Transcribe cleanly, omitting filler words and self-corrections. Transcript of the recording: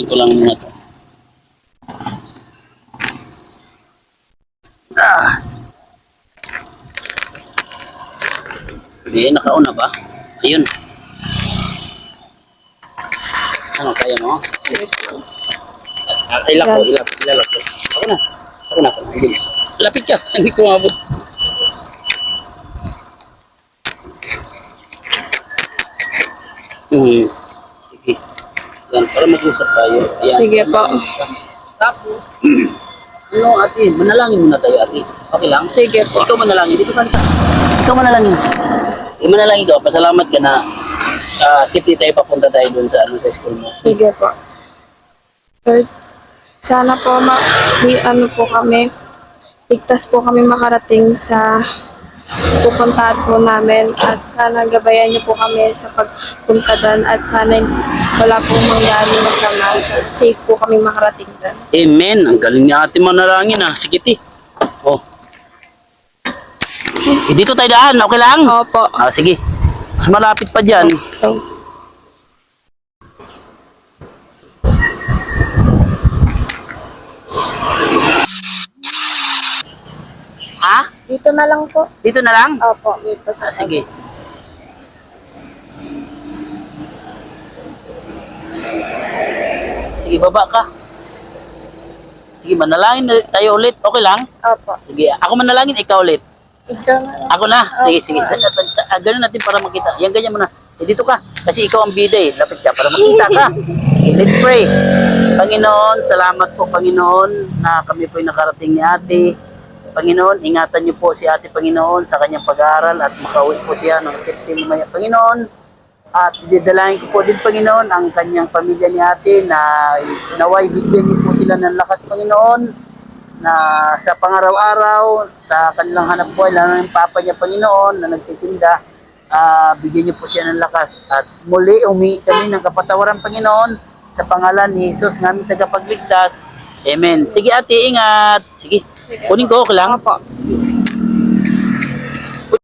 ko lang muna to. Eh, nakauna ba? Ayun. Ano, kaya mo? Ilak ko. Ako na. Ayun. Lapit ka. Hindi ko mabot. Sige. Yan, para mag-usap tayo. Ayan. Sige po. Tapos, ano ate, manalangin muna tayo ate. Okay lang? Sige po. Ikaw manalangin. Dito ka. Ikaw manalangin. Manalangin ka. Pasalamat ka na safety tayo papunta tayo dun sa, sa school mo. Sige po. Lord, sana po ano po kami, ligtas po kami makarating sa pupuntahan po namin at sana gabayan niyo po kami sa pagpunta doon at sana wala pong mangyari masama. Safe po kami makarating doon. Amen. Ang galing ni ate manalangin Sige ti. Oh. Dito tayo daan. Okay lang? Opo. Sige. Mas malapit pa dyan. So, Ha? dito na lang po. Dito na lang? Opo, dito sa Sige. Sige, baba ka. Sige, manalangin tayo ulit. Okay lang? Opo. Sige, ako manalangin, ikaw ulit. Ikaw na lang. Ako na. Sige. Ganun natin para makita. Yan, ganyan mo na. Dito ka. Kasi ikaw ang bida Lapit ka para makita ka. Okay, let's pray. Panginoon, salamat po Panginoon na kami po'y nakarating ni ate. Panginoon, ingatan niyo po si ate Panginoon sa kanyang pag-aaral at makauwi po siya ng safety mamaya Panginoon. At didalahin ko po din Panginoon ang kanyang pamilya ni ate na naway bigyan niyo po sila ng lakas Panginoon na sa pangaraw-araw, sa kanilang hanap buhay, lalo ng papa niya Panginoon na nagtitinda, bigyan niyo po siya ng lakas. At muli humingi kami ng kapatawaran Panginoon sa pangalan ni Jesus ng aming tagapagligtas. Amen. Sige ate, ingat. Sige. Kunin ko, okay lang? Opo.